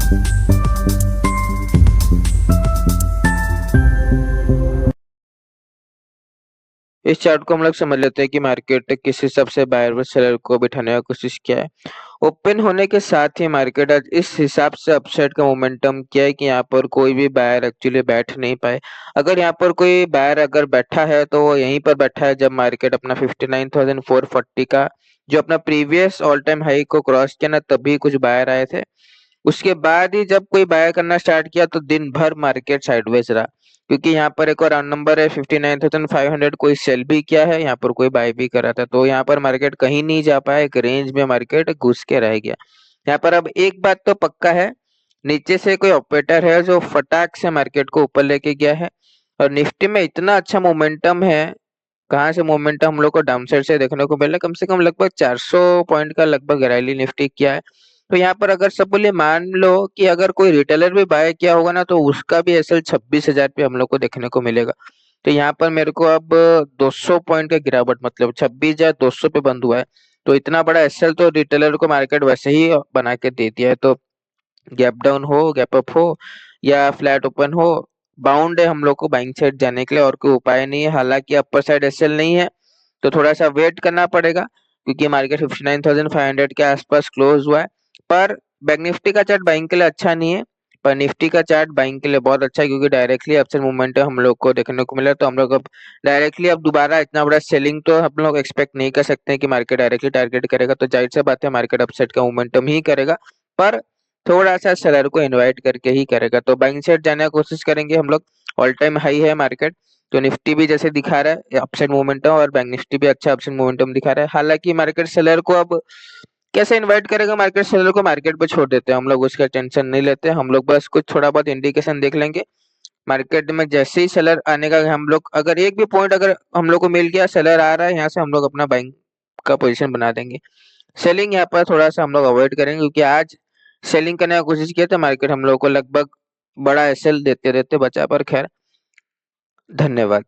इस चार्ट को हम लोग समझ लेते हैं कि मार्केट किस हिसाब से बायर व सेलर को बिठाने का कोशिश किया है। ओपन होने के साथ ही मार्केट आज इस हिसाब से अपसाइड का मोमेंटम किया है कि यहाँ पर कोई भी बायर एक्चुअली बैठ नहीं पाए। अगर यहाँ पर कोई बायर अगर बैठा है तो वो यहीं पर बैठा है जब मार्केट अपना 59,440 का जो अपना प्रीवियस ऑल टाइम हाई को क्रॉस किया ना, तभी कुछ बायर आए थे। उसके बाद ही जब कोई बाय करना स्टार्ट किया तो दिन भर मार्केट साइडवेज रहा, क्योंकि यहाँ पर एक और राउंड नंबर है 59,500, कोई सेल भी किया है, यहाँ पर कोई बाय भी करा था, तो यहाँ पर मार्केट कहीं नहीं जा पाया, एक रेंज में मार्केट घुस के रह गया। यहाँ पर अब एक बात तो पक्का है, नीचे से कोई ऑपरेटर है जो फटाक से मार्केट को ऊपर लेके गया है। और निफ्टी में इतना अच्छा मोमेंटम है, कहाँ से मोमेंटम हम लोग को डाउन साइड से देखने को मिला, कम से कम लगभग 400 पॉइंट का लगभग रैली निफ्टी किया है। तो यहाँ पर अगर सब बोले मान लो कि अगर कोई रिटेलर भी बाय किया होगा ना, तो उसका भी एसएल 26,000 पे हम लोग को देखने को मिलेगा। तो यहाँ पर मेरे को अब 200 पॉइंट का गिरावट, मतलब 26,200 पे बंद हुआ है। तो इतना बड़ा एसएल तो रिटेलर को मार्केट वैसे ही बना के दे दिया है। तो गैप डाउन हो, गैप अप हो या फ्लैट ओपन हो, बाउंड है हम लोग को बाइंग साइड जाने के लिए, और कोई उपाय नहीं है। हालांकि अपर साइड एसएल नहीं है तो थोड़ा सा वेट करना पड़ेगा, क्योंकि मार्केट 59,500 के आसपास क्लोज हुआ है। पर बैंक निफ्टी का चार्ट बाइंग के लिए अच्छा नहीं है, पर निफ्टी का चार्ट बाइंग के लिए बहुत अच्छा है, क्योंकि डायरेक्टली अपसाइड मूवमेंट हम लोग को देखने को मिला। तो हम लोग अब डायरेक्टली अब दोबारा इतना बड़ा सेलिंग तो हम लोग एक्सपेक्ट नहीं कर सकते हैं कि मार्केट डायरेक्टली टारगेट करेगा। तो जाहिर सी बात है मार्केट अपसाइड का मोमेंटम ही करेगा, पर थोड़ा सा सेलर को इनवाइट करके ही करेगा। तो बाइंग साइड जाने की कोशिश करेंगे हम लोग। ऑल टाइम हाई है मार्केट, तो निफ्टी भी जैसे दिखा रहा है अपसाइड मोमेंटम, और बैंक निफ्टी भी अच्छा अपसाइड मोमेंटम दिखा रहा है। हालांकि मार्केट सेलर को अब कैसे इनवाइट करेगा, मार्केट सेलर को मार्केट पे छोड़ देते हैं हम लोग, उसका टेंशन नहीं लेते हम लोग, बस कुछ थोड़ा बहुत इंडिकेशन देख लेंगे। मार्केट में जैसे ही सेलर आने का हम लोग, अगर एक भी पॉइंट अगर हम लोग को मिल गया, सेलर आ रहा है, यहाँ से हम लोग अपना बाइंग का पोजीशन बना देंगे। सेलिंग यहाँ पर थोड़ा सा हम लोग अवॉइड करेंगे, क्योंकि आज सेलिंग करने की कोशिश किया तो मार्केट हम लोग को लगभग बड़ा एसएल देते देते बचा। पर खैर, धन्यवाद।